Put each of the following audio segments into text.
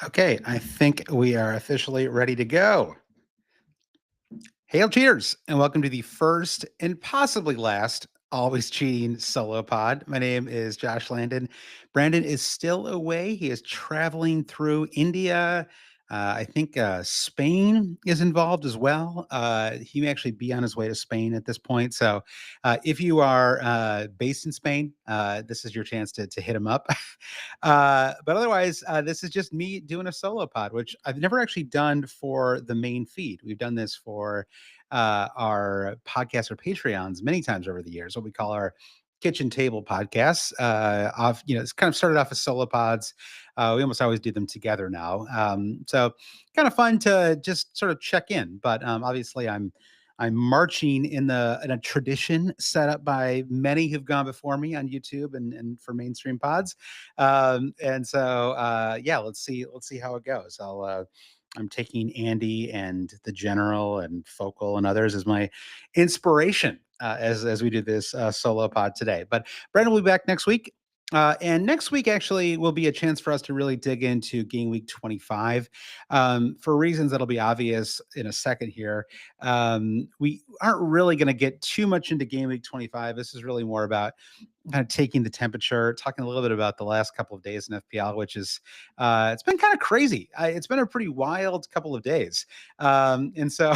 Okay, I think we are officially ready to go. Hail cheers, and welcome to the first and possibly last Always Cheating solo pod. My name is Josh Landon. Brandon is still away. He is traveling through India. I think Spain is involved as well. He may actually be on his way to Spain at this point. So if you are based in Spain, this is your chance to hit him up. But otherwise, this is just me doing a solo pod, which I've never actually done for the main feed. We've done this for our podcasts or Patreons many times over the years, what we call our kitchen table podcasts. It's kind of started off as solo pods. We almost always do them together now. So kind of fun to just sort of check in. But obviously, I'm marching in a tradition set up by many who've gone before me on YouTube and for mainstream pods. Yeah, let's see how it goes. I'm taking Andy and the General and Focal and others as my inspiration as we do this solo pod today. But Brandon will be back next week. And next week actually will be a chance for us to really dig into game week 25 for reasons that'll be obvious in a second here. We aren't really going to get too much into game week 25. This is really more about kind of taking the temperature, talking a little bit about the last couple of days in FPL, which is it's been kind of crazy. It's been a pretty wild couple of days, and so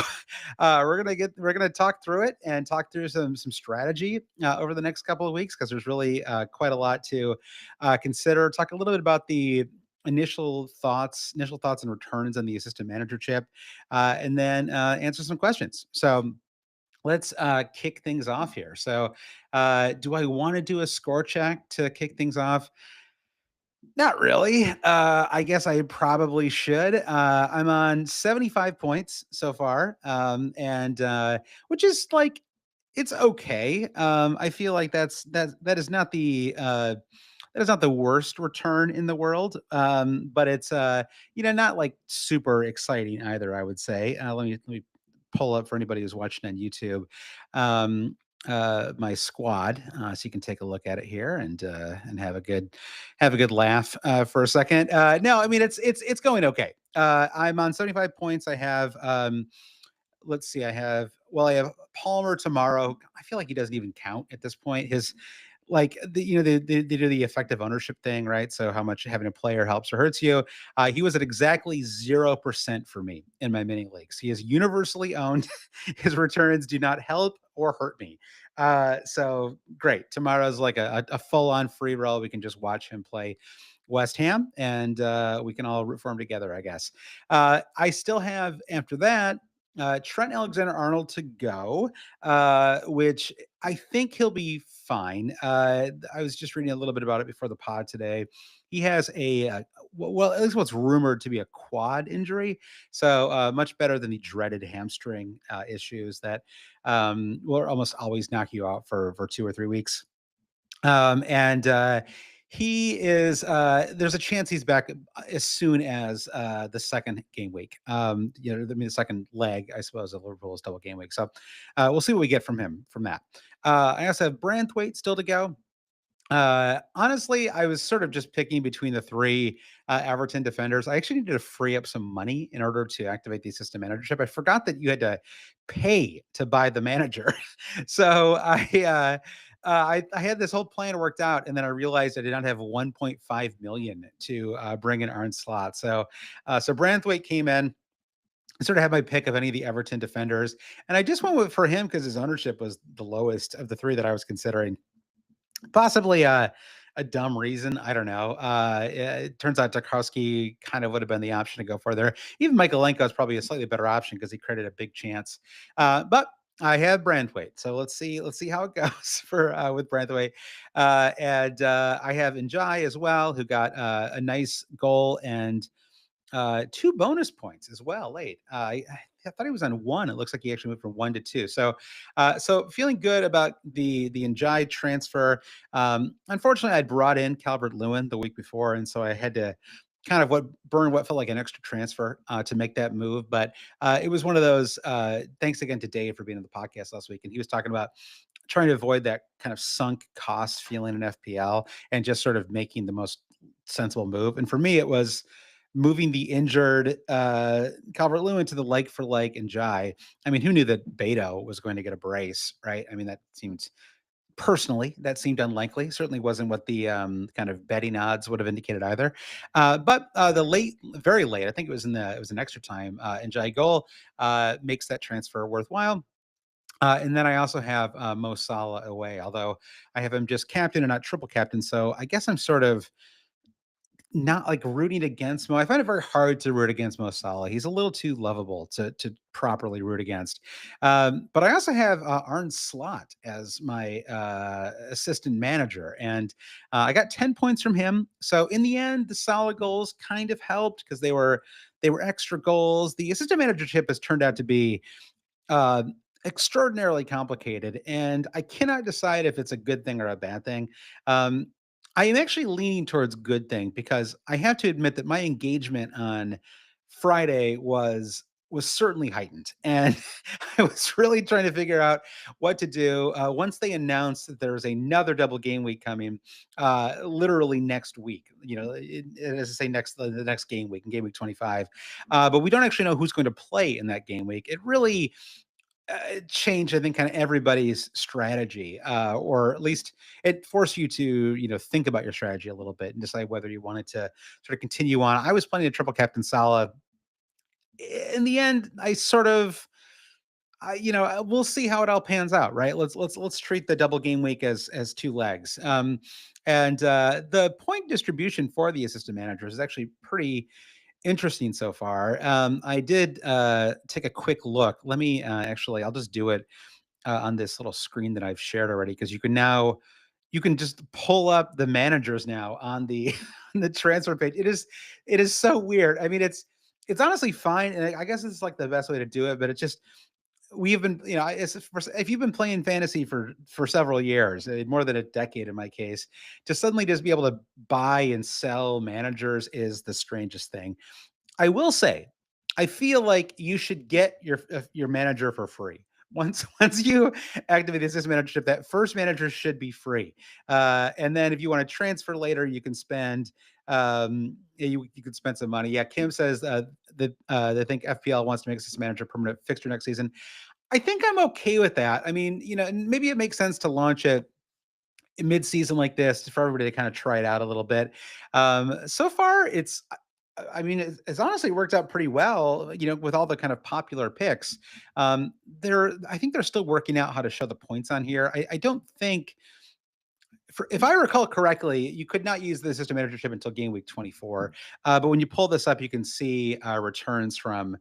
we're gonna talk through it and talk through some strategy over the next couple of weeks because there's really quite a lot to consider. Talk a little bit about the initial thoughts and returns on the assistant manager chip, and then answer some questions. So let's kick things off here. So, do I want to do a score check to kick things off? Not really. I guess I probably should. I'm on 75 points so far, and which is like it's okay. I feel like that is not the worst return in the world, but it's not like super exciting either. I would say. Let me pull up for anybody who's watching on YouTube. Um, my squad, so you can take a look at it here and have a good laugh for a second. No, I mean it's going okay. I'm on 75 points. I have let's see, I have Palmer tomorrow. I feel like he doesn't even count at this point. His like they do the effective ownership thing, right? So how much having a player helps or hurts you. He was at exactly 0% for me in my mini leagues. He is universally owned. His returns do not help or hurt me. So great. Tomorrow's like a full-on free roll. We can just watch him play West Ham, and we can all root for him together, I guess. I still have after that Trent Alexander-Arnold to go, which I think he'll be fine. I was just reading a little bit about it before the pod today. He has well, at least what's rumored to be a quad injury, so much better than the dreaded hamstring issues that will almost always knock you out for 2 or 3 weeks. And he is there's a chance he's back as soon as the second game week. The second leg, I suppose, of Liverpool's double game week. So we'll see what we get from him from that. I also have Branthwaite still to go. Honestly, I was sort of just picking between the three Everton defenders. I actually needed to free up some money in order to activate the assistant managership. I forgot that you had to pay to buy the manager. So I had this whole plan worked out, and then I realized I did not have 1.5 million to bring in Arne Slot. So Branthwaite came in. I sort of had my pick of any of the Everton defenders, and I just went for him because his ownership was the lowest of the three that I was considering. Possibly a dumb reason. I don't know. It turns out Tarkowski kind of would have been the option to go for there. Even Michaelenko is probably a slightly better option because he created a big chance. But I have Branthwaite, so let's see how it goes for with Branthwaite, and I have Njai as well, who got a nice goal and two bonus points as well late. I thought he was on one. It looks like he actually moved from one to two. So feeling good about the Njai transfer. Unfortunately, I'd brought in Calvert Lewin the week before, and so I had to kind of burn what felt like an extra transfer to make that move. But it was one of those. Thanks again to Dave for being on the podcast last week, and he was talking about trying to avoid that kind of sunk cost feeling in FPL and just sort of making the most sensible move. And for me, it was moving the injured Calvert Lewin to the like for like and Jai. I mean, who knew that Beto was going to get a brace, right? I mean, that seemed unlikely. Certainly wasn't what the kind of betting odds would have indicated either. But the very late, I think it was an extra time, and Jai goal makes that transfer worthwhile. And then I also have Mo Salah away, although I have him just captain and not triple captain. So I guess I'm sort of not like rooting against Mo. I find it very hard to root against Mo Salah. He's a little too lovable to properly root against. But I also have Arne Slot as my assistant manager, and I got 10 points from him. So in the end, the Salah goals kind of helped because they were extra goals. The assistant managership has turned out to be uh, extraordinarily complicated, and I cannot decide if it's a good thing or a bad thing. Um, I am actually leaning towards good thing because I have to admit that my engagement on Friday was certainly heightened, and I was really trying to figure out what to do. Once they announced that there was another double game week coming, literally next week, as I say, the next game week in game week 25, but we don't actually know who's going to play in that game week. It really change, I think, kind of everybody's strategy, or at least it forced you to, think about your strategy a little bit and decide whether you wanted to sort of continue on. I was playing a triple captain Salah. In the end, I sort of, we'll see how it all pans out, right? Let's treat the double game week as two legs. And the point distribution for the assistant managers is actually pretty interesting so far. I did take a quick look. Let me I'll just do it on this little screen that I've shared already because you can just pull up the managers now on the on the transfer page. It is so weird. I mean, it's honestly fine, and I guess it's like the best way to do it. But it's just we've been, if you've been playing fantasy for several years, more than a decade in my case, to suddenly just be able to buy and sell managers is the strangest thing. I will say, I feel like you should get your manager for free. Once you activate the assistant managership, that first manager should be free. And then if you want to transfer later, you can spend you can spend some money. Yeah, Kim says that they think FPL wants to make assistant manager permanent fixture next season. I think I'm okay with that. I mean, and maybe it makes sense to launch it mid-season like this for everybody to kind of try it out a little bit. So far, I mean, it's honestly worked out pretty well, with all the kind of popular picks. I think they're still working out how to show the points on here. I don't think, if I recall correctly, you could not use the system managership until game week 24. But when you pull this up, you can see returns from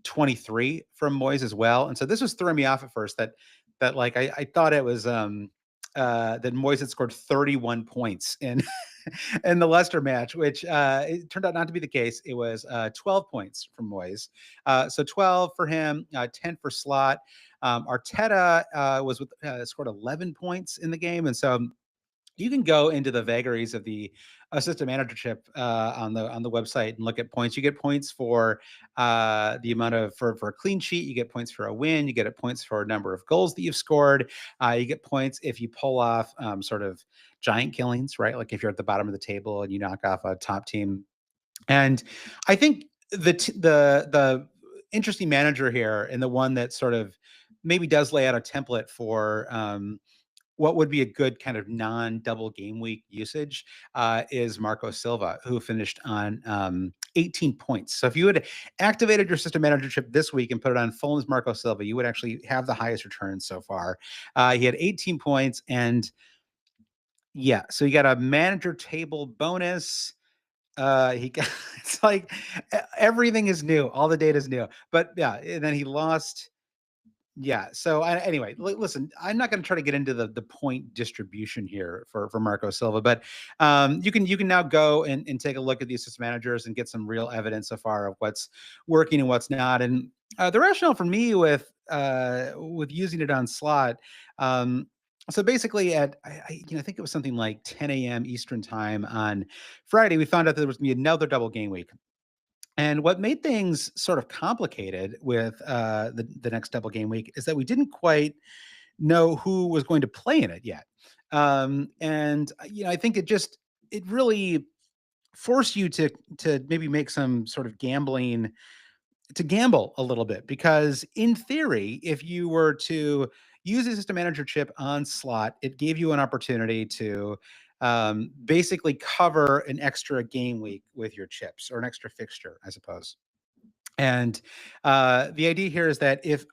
23 from Moyes as well. And so this was throwing me off at first that like I thought it was that Moyes had scored 31 points in in the Leicester match, which it turned out not to be the case. It was 12 points from Moyes. So 12 for him, 10 for Slot. Arteta scored 11 points in the game. And so you can go into the vagaries of the assistant managership on the website and look at points. You get points for the amount of for a clean sheet. You get points for a win. You get points for a number of goals that you've scored. You get points if you pull off sort of giant killings, right? Like if you're at the bottom of the table and you knock off a top team. And I think the interesting manager here, and the one that sort of maybe does lay out a template for what would be a good kind of non-double game week usage is Marco Silva, who finished on 18 points. So if you had activated your system managership this week and put it on full as Marco Silva, you would actually have the highest returns so far. He had 18 points, and Yeah, so he got a manager table bonus. He got it's like everything is new. All the data is new. But yeah, and then he lost. Yeah. So anyway, listen, I'm not going to try to get into the point distribution here for Marco Silva, but you can now go and take a look at the assistant managers and get some real evidence so far of what's working and what's not. And the rationale for me with using it on slot. Um, so basically, I think it was something like 10 a.m. Eastern time on Friday, we found out that there was going to be another double game week. And what made things sort of complicated with the next double game week is that we didn't quite know who was going to play in it yet. And I think it really forced you to maybe make some sort of gamble a little bit, because in theory, if you were to use a system manager chip on slot, it gave you an opportunity to basically cover an extra game week with your chips, or an extra fixture, I suppose. And the idea here is that if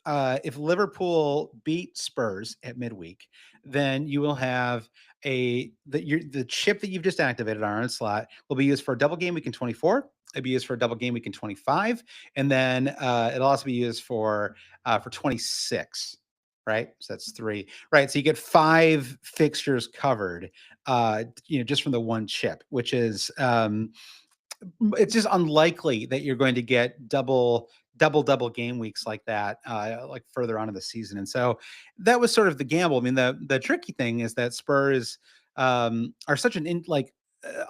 Liverpool beat Spurs at midweek, then you will have the chip that you've just activated on slot will be used for a double game week in 24. It'll be used for a double game week in 25, and then it'll also be used for 26. Right, so that's three. Right, so you get five fixtures covered, just from the one chip, which is it's just unlikely that you're going to get double game weeks like that, like further on in the season. And so that was sort of the gamble. I mean, the tricky thing is that Spurs are such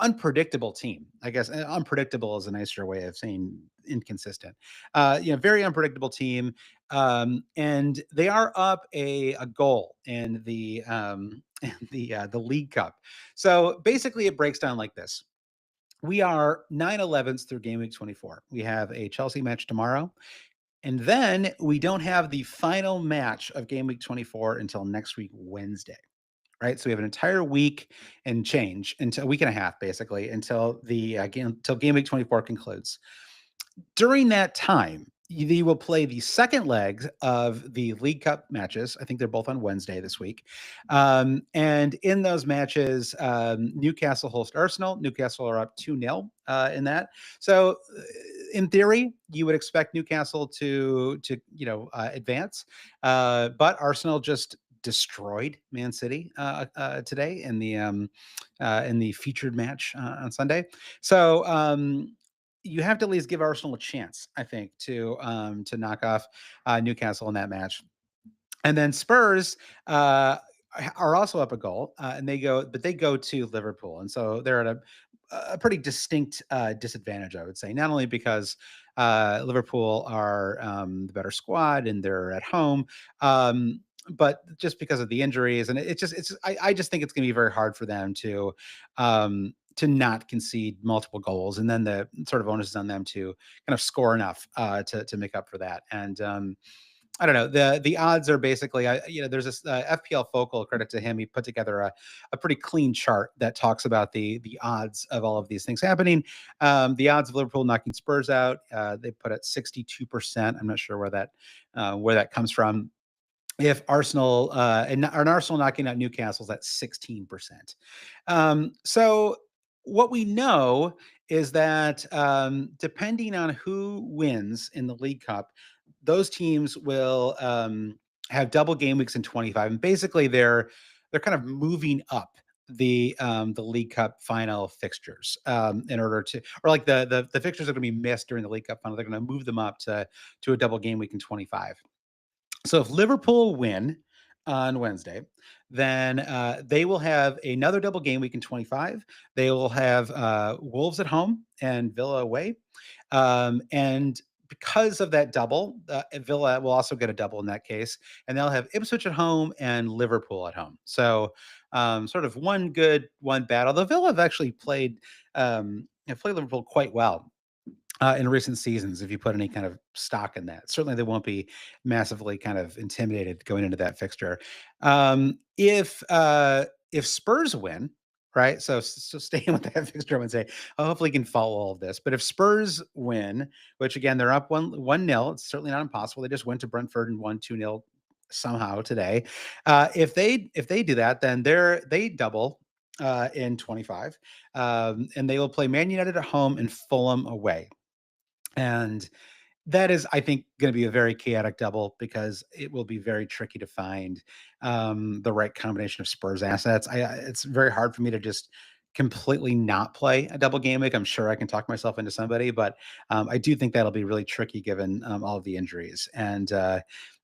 unpredictable team. I guess unpredictable is a nicer way of saying inconsistent. Very unpredictable team, and they are up a goal in the League Cup. So basically, it breaks down like this: we are 9/11s through game week 24. We have a Chelsea match tomorrow. And then we don't have the final match of game week 24 until next week, Wednesday. Right. So we have an entire week and change, until a week and a half, basically, until until game week 24 concludes. During that time, they will play the second leg of the League Cup matches. I think they're both on Wednesday this week. And in those matches, Newcastle host Arsenal. Newcastle are up 2-0 in that. So, in theory, you would expect Newcastle to advance. But Arsenal just destroyed Man City today in the featured match on Sunday. So you have to at least give Arsenal a chance, I think, to knock off Newcastle in that match. And then Spurs are also up a goal, and they go to Liverpool, and so they're at a pretty distinct disadvantage, I would say. Not only because Liverpool are the better squad and they're at home, but just because of the injuries, and I just think it's going to be very hard for them to not concede multiple goals, and then the sort of onus is on them to kind of score enough to make up for that. And I don't know. The odds are basically, there's this FPL Focal, credit to him. He put together a pretty clean chart that talks about the odds of all of these things happening. The odds of Liverpool knocking Spurs out, they put at 62%. I'm not sure where that comes from. If Arsenal and Arsenal knocking out Newcastle's at 16%. So what we know is that depending on who wins in the League Cup, those teams will have double game weeks in 25, and basically they're kind of moving up the League Cup final fixtures in order to, or like the fixtures that are going to be missed during the League Cup final, they're going to move them up to a double game week in 25. So if Liverpool win on Wednesday, then they will have another double game week in 25. They will have Wolves at home and Villa away. And because of that double, Villa will also get a double in that case. And they'll have Ipswich at home and Liverpool at home. So sort of one good, one bad. Although Villa have played Liverpool quite well in recent seasons, if you put any kind of stock in that. Certainly they won't be massively kind of intimidated going into that fixture. If Spurs win, right? So staying with that fixture, I would say, hopefully you can follow all of this. But if Spurs win, which again they're up 1-0, it's certainly not impossible. They just went to Brentford and won 2-0 somehow today. If they do that, then they double in 25, and they will play Man United at home and Fulham away. And that is, I think, going to be a very chaotic double because it will be very tricky to find the right combination of Spurs assets. It's very hard for me to just completely not play a double game week. I'm sure I can talk myself into somebody, but I do think that'll be really tricky given all of the injuries. And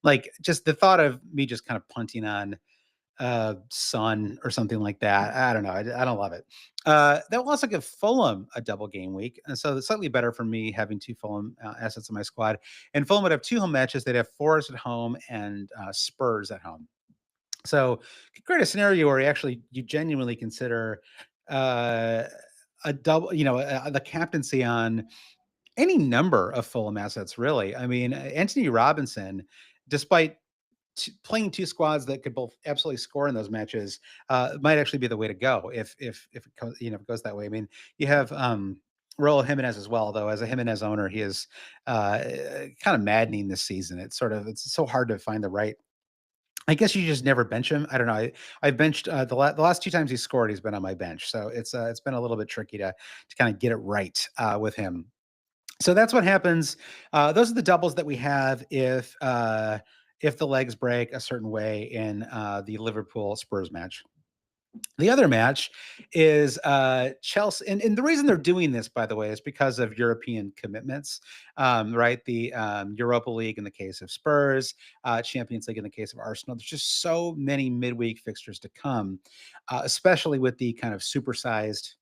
like just the thought of me just kind of punting on Son or something like that. I don't know. I don't love it. That will also give Fulham a double game week. And so it's slightly better for me having two Fulham assets in my squad. And Fulham would have two home matches. They'd have Forest at home and Spurs at home. So could create a scenario where you genuinely consider uh, a double, the captaincy on any number of Fulham assets, really. I mean, Anthony Robinson, despite playing two squads that could both absolutely score in those matches might actually be the way to go if it goes, if it goes that way. I mean, you have Raul Jimenez as well, though. As a Jimenez owner, he is kind of maddening this season. It's so hard to find the right. I guess you just never bench him. I don't know. I benched the last two times he scored. He's been on my bench, so it's been a little bit tricky to kind of get it right with him. So that's what happens. Those are the doubles that we have if the legs break a certain way in the Liverpool Spurs match. The other match is Chelsea, and the reason they're doing this, by the way, is because of European commitments, right? The Europa League in the case of Spurs, Champions League in the case of Arsenal. There's just so many midweek fixtures to come, especially with the kind of supersized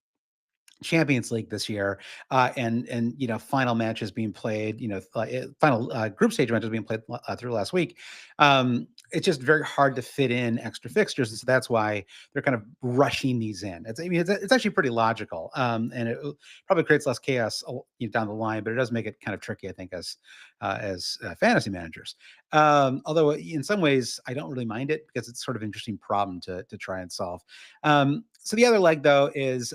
Champions League this year, and final matches being played, final group stage matches being played through last week. It's just very hard to fit in extra fixtures, and so that's why they're kind of rushing these in. It's actually pretty logical, and it probably creates less chaos down the line, but it does make it kind of tricky, I think, as fantasy managers. Although in some ways I don't really mind it because it's sort of an interesting problem to try and solve. So the other leg though is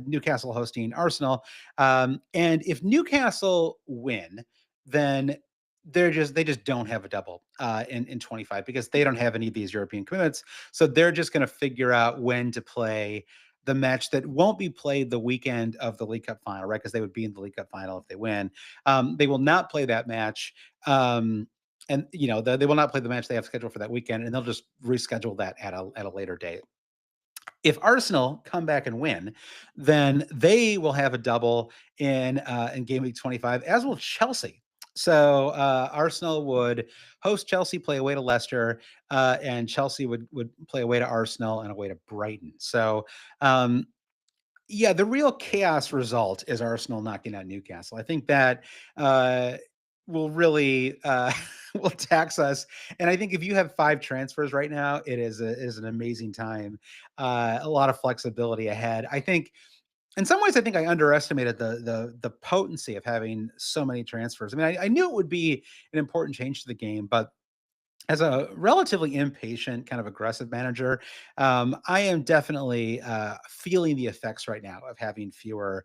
Newcastle hosting Arsenal. And if Newcastle win, then they just don't have a double in 25 because they don't have any of these European commitments. So they're just going to figure out when to play the match that won't be played the weekend of the League Cup final, right? Because they would be in the League Cup final if they win. They will not play that match. And they will not play the match they have scheduled for that weekend, and they'll just reschedule that at a later date. If Arsenal come back and win, then they will have a double in game week 25, as will Chelsea. So Arsenal would host Chelsea, play away to Leicester, and Chelsea would play away to Arsenal and away to Brighton. So yeah, the real chaos result is Arsenal knocking out Newcastle. I think that will really will tax us. And I think if you have 5 transfers right now, it is an amazing time. A lot of flexibility ahead. I think in some ways, I think I underestimated the potency of having so many transfers. I mean, I knew it would be an important change to the game, but as a relatively impatient, kind of aggressive manager, I am definitely feeling the effects right now of having fewer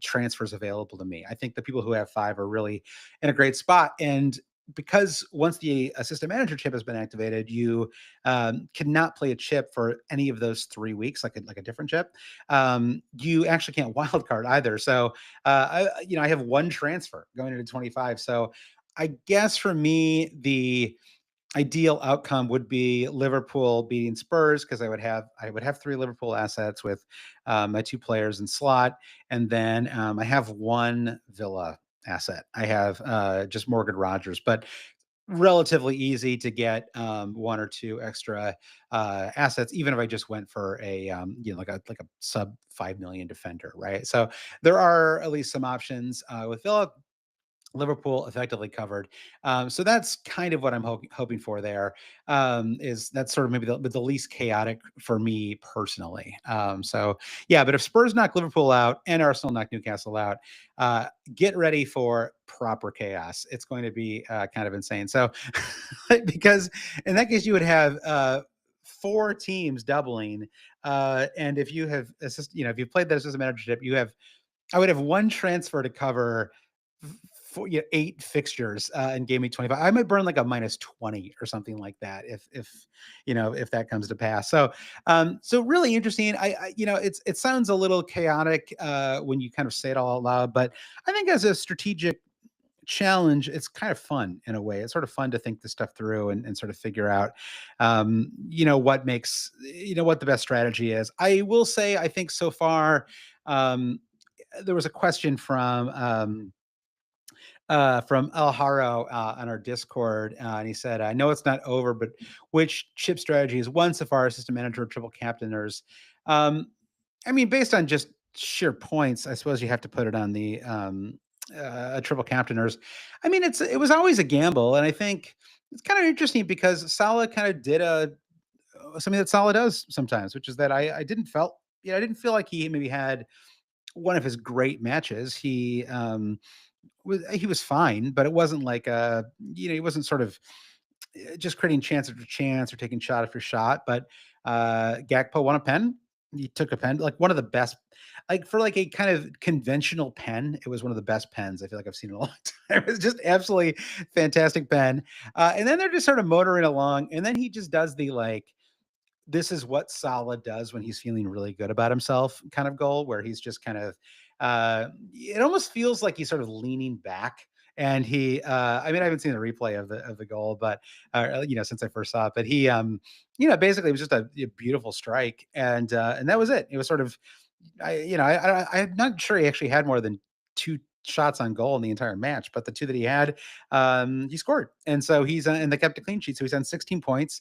transfers available to me. I think the people who have 5 are really in a great spot. And because once the assistant manager chip has been activated, you cannot play a chip for any of those 3 weeks, like a different chip. You actually can't wild card either. So, I have 1 transfer going into 25. So, I guess for me, the ideal outcome would be Liverpool beating Spurs because I would have 3 Liverpool assets with my 2 players in slot, and then I have 1 Villa asset. I have just Morgan Rogers, but relatively easy to get 1 or 2 extra assets, even if I just went for a like a sub 5 million defender, right? So there are at least some options with Villa. Liverpool effectively covered. So that's kind of what I'm hoping for there. Is that's sort of maybe the least chaotic for me personally. So yeah, but if Spurs knock Liverpool out and Arsenal knock Newcastle out, get ready for proper chaos. It's going to be kind of insane. So because in that case, you would have 4 teams doubling. And if you have if you've played that as a managership, I would have 1 transfer to cover 8 fixtures in game week 25. I might burn like a minus 20 or something like that if that comes to pass. So really interesting. It sounds a little chaotic when you kind of say it all out loud, but I think as a strategic challenge, it's kind of fun in a way. It's sort of fun to think this stuff through and sort of figure out, what the best strategy is. I will say, I think so far, um, there was a question from El Haro on our Discord, and he said, "I know it's not over, but which chip strategy is one so far, system manager, triple captainers?" Um, I mean, based on just sheer points, I suppose you have to put it on the triple captainers. I mean, it was always a gamble, and I think it's kind of interesting because Salah kind of did something that Salah does sometimes, which is that I didn't feel like he maybe had one of his great matches. He was fine, but it wasn't like he wasn't sort of just creating chance after chance or taking shot after shot. But Gakpo won a pen. He took a pen, like one of the best, like for like a kind of conventional pen. It was one of the best pens I feel like I've seen in a long time. It was just absolutely fantastic pen. And then they're just sort of motoring along, and then he just does the like this is what Salah does when he's feeling really good about himself kind of goal, where he's just kind of it almost feels like he's sort of leaning back. And I mean, I haven't seen the replay of the goal, but since I first saw it, but basically it was just a beautiful strike, and that was it. It was sort of, I'm not sure he actually had more than two shots on goal in the entire match, but the two that he had, he scored, and so and they kept a clean sheet, so he's on 16 points.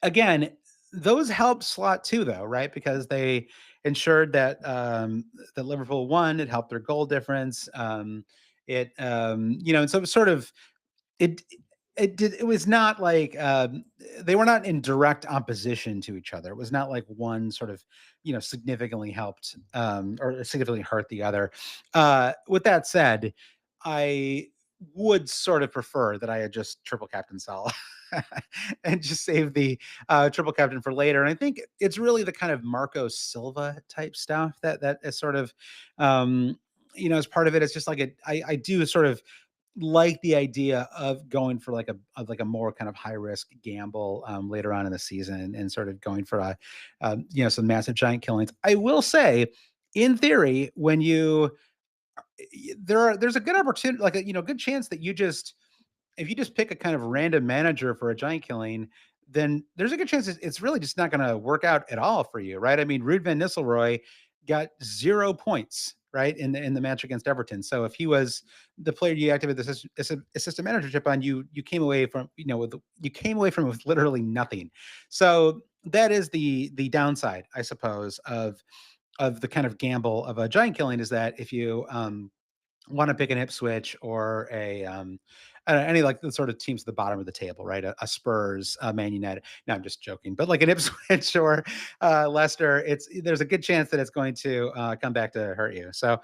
Again, those help slot too, though, right? Because they ensured that Liverpool won. It helped their goal difference. And so it was sort of it. It was not like they were not in direct opposition to each other. It was not like one sort of significantly helped or significantly hurt the other. With that said, I would sort of prefer that I had just triple captain Salah and just save the triple captain for later. And I think it's really the kind of Marco Silva type stuff that is sort of as part of it. It's just like I do sort of like the idea of going for like a more kind of high risk gamble later on in the season and sort of going for some massive giant killings. I will say, in theory, when there's a good opportunity, like a good chance that if you just pick a kind of random manager for a giant killing, then there's a good chance it's really just not going to work out at all for you, right? I mean, Ruud van Nistelrooy got 0 points, right, in the match against Everton. So if he was the player you activated the assistant managership on, you came away from it with literally nothing. So that is the downside, I suppose, of the kind of gamble of a giant killing, is that if you want to pick an Ipswich or any like the sort of teams at the bottom of the table, right? A Spurs, Man United. No, I'm just joking, but like an Ipswich or Leicester, there's a good chance that it's going to come back to hurt you. So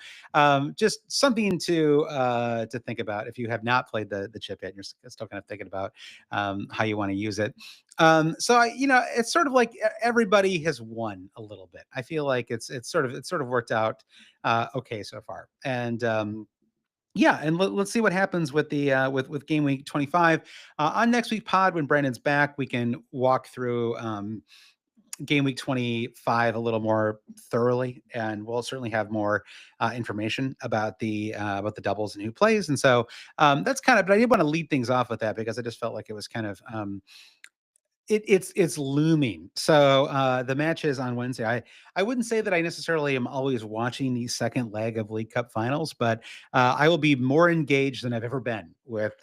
just something to think about if you have not played the chip yet. And you're still kind of thinking about how you want to use it. It's sort of like everybody has won a little bit. I feel like it's sort of worked out okay so far. And yeah, and let's see what happens with the with game week 25. On next week pod, when Brandon's back, we can walk through game week 25 a little more thoroughly, and we'll certainly have more information about the doubles and who plays. And so that's kind of. But I did want to lead things off with that because I just felt like it was kind of. It's looming. So the match is on Wednesday. I wouldn't say that I necessarily am always watching the second leg of League Cup finals, but I will be more engaged than I've ever been with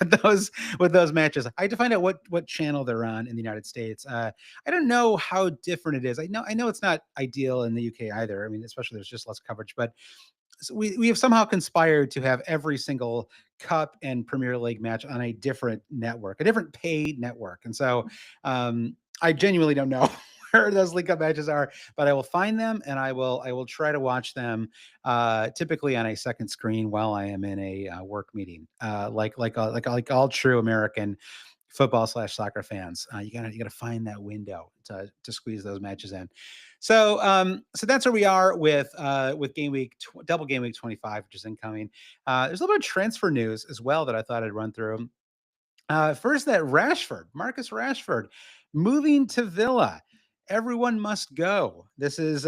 with those matches. I have to find out what channel they're on in the United States. I don't know how different it is. I know it's not ideal in the UK either. I mean, especially there's just less coverage, but we have somehow conspired to have every single cup and Premier League match on a different network, a different paid network. And so I genuinely don't know where those League Cup matches are, but I will find them and I will try to watch them typically on a second screen while I am in a work meeting, like all true American football/soccer fans. You gotta find that window to squeeze those matches in. So that's where we are with double game week 25, which is incoming. There's a little bit of transfer news as well that I thought I'd run through. First, that Marcus Rashford, moving to Villa. Everyone must go. This is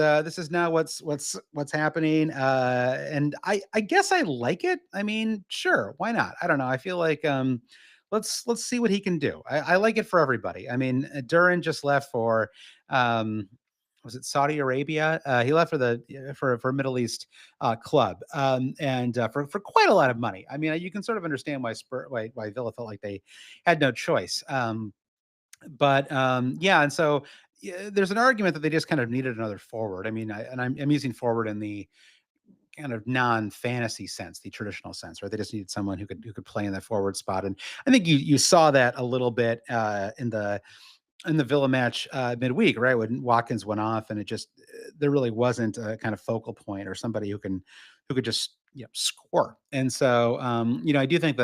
now what's happening, and I guess I like it. I mean, sure, why not? I don't know. I feel like let's see what he can do. I like it for everybody. I mean, Duran just left for um, was it Saudi Arabia? He left for for a Middle East club, and for quite a lot of money. I mean, you can sort of understand why Villa felt like they had no choice. But yeah, and so yeah, there's an argument that they just kind of needed another forward. I mean, I'm using forward in the kind of non-fantasy sense, the traditional sense, right? They just needed someone who could play in that forward spot, and I think you saw that a little bit in the Villa match midweek, right? When Watkins went off, and it just there really wasn't a kind of focal point or somebody who could just score. And so I do think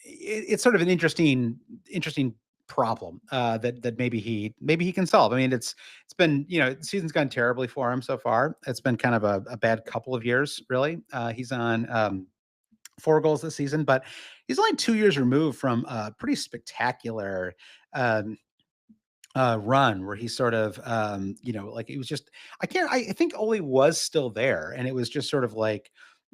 it's sort of an interesting problem that maybe he can solve. I mean, it's been the season's gone terribly for him so far. It's been kind of a bad couple of years, really. He's on 4 goals this season, but he's only 2 years removed from a pretty spectacular um, run where he sort of, like it was just, I think Ole was still there, and it was just sort of like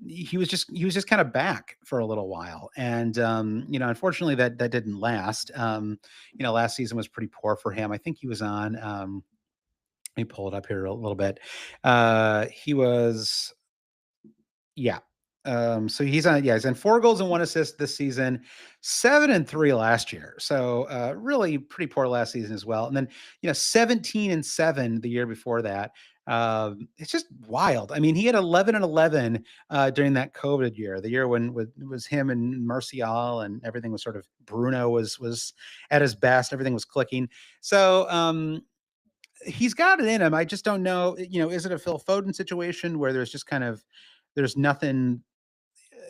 he was just kind of back for a little while, and unfortunately that didn't last. Last season was pretty poor for him. I think he was on. Let me pull it up here a little bit. He was yeah. So he's on 4 goals and 1 assist this season, 7-3 last year. So really pretty poor last season as well. And then 17-7 the year before that. It's just wild. I mean, he had 11-11 during that COVID year, the year when it was him and Martial, and everything was sort of Bruno was at his best. Everything was clicking. So he's got it in him. I just don't know. Is it a Phil Foden situation where there's just kind of there's nothing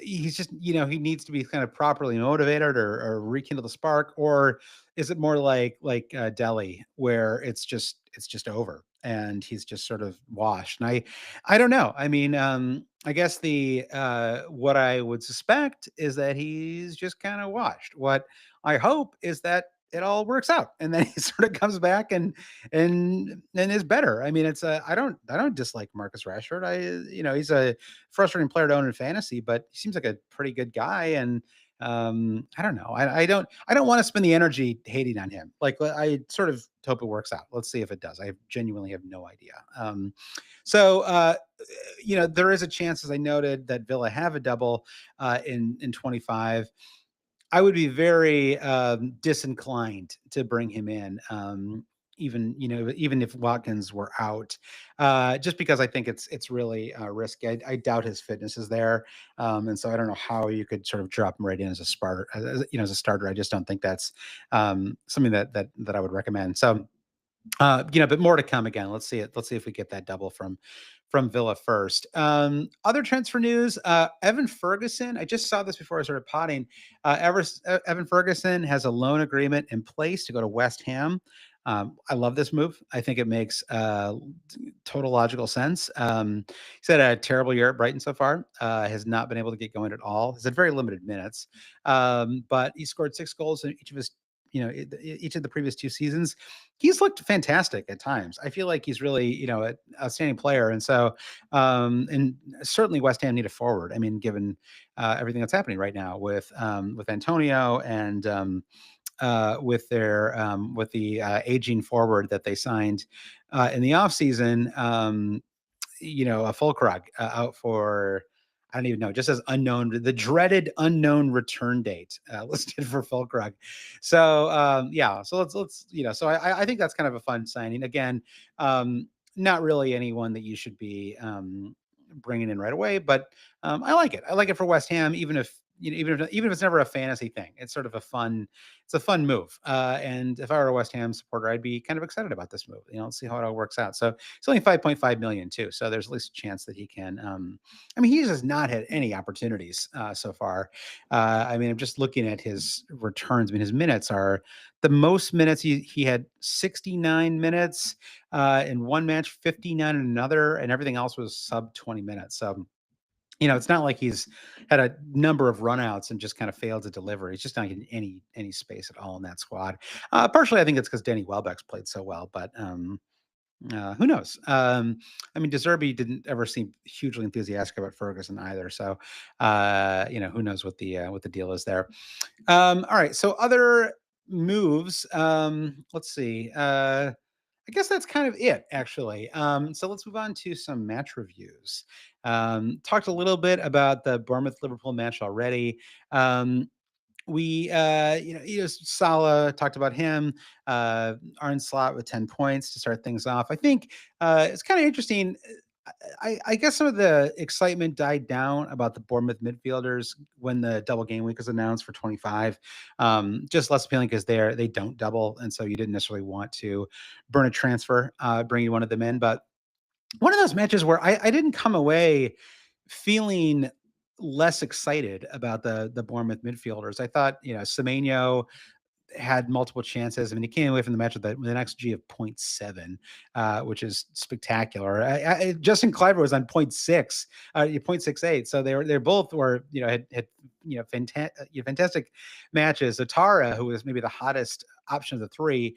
he's just he needs to be kind of properly motivated or rekindle the spark, or is it more like Delhi, where it's just over and he's just sort of washed? And I don't know. I mean, I guess the what I would suspect is that he's just kind of washed. What I hope is that it all works out and then he sort of comes back and is better. I mean, I don't dislike Marcus Rashford. He's a frustrating player to own in fantasy, but he seems like a pretty good guy. And I don't know. I don't want to spend the energy hating on him. Like, I sort of hope it works out. Let's see if it does. I genuinely have no idea. So there is a chance, as I noted, that Villa have a double in 25. I would be very disinclined to bring him in, even if Watkins were out, just because I think it's really risky. I doubt his fitness is there, and so I don't know how you could sort of drop him right in as a starter. As a starter, I just don't think that's something that I would recommend. So but more to come again. Let's see it. Let's see if we get that double from Villa first. Other transfer news: Evan Ferguson. I just saw this before I started potting. Evan Ferguson has a loan agreement in place to go to West Ham. I love this move. I think it makes total logical sense. He's had a terrible year at Brighton so far. Has not been able to get going at all. He's had very limited minutes, but he scored 6 goals in each of his each of the previous 2 seasons. He's looked fantastic at times. I feel like he's really, an outstanding player. And so, and certainly West Ham need a forward. I mean, given everything that's happening right now with Antonio and with the aging forward that they signed in the offseason. A Fulkrug out for, I don't even know, just as unknown, the dreaded unknown return date listed for Fulkrug. So yeah, so so I think that's kind of a fun signing. Again, not really anyone that you should be bringing in right away, but I like it. I like it for West Ham, even if even if it's never a fantasy thing, it's sort of it's a fun move. And if I were a West Ham supporter, I'd be kind of excited about this move. Let's see how it all works out. So it's only 5.5 million too. So there's at least a chance that he can. I mean, he has not had any opportunities so far. I mean, I'm just looking at his returns. I mean, his minutes are the most minutes he had 69 minutes in one match, 59 in another, and everything else was sub 20 minutes. So it's not like he's had a number of runouts and just kind of failed to deliver. He's just not getting any space at all in that squad. Partially, I think it's because Danny Welbeck's played so well, but who knows? I mean, De Zerbi didn't ever seem hugely enthusiastic about Ferguson either. So, who knows what the deal is there? All right. So other moves. Let's see. I guess that's kind of it, actually. So let's move on to some match reviews. Talked a little bit about the Bournemouth Liverpool match already. We Salah, talked about him. Arne Slot with 10 points to start things off. I think it's kind of interesting. I guess some of the excitement died down about the Bournemouth midfielders when the double game week was announced for 25. Just less appealing because they don't double, and so you didn't necessarily want to burn a transfer bringing one of them in. But one of those matches where I didn't come away feeling less excited about the Bournemouth midfielders. I thought, Semenyo had multiple chances. I mean, he came away from the match with an XG of 0.7, which is spectacular. Justin Cliver was on 0.6, 0.68. So they both were, had fantastic matches. Otara, who was maybe the hottest option of the three,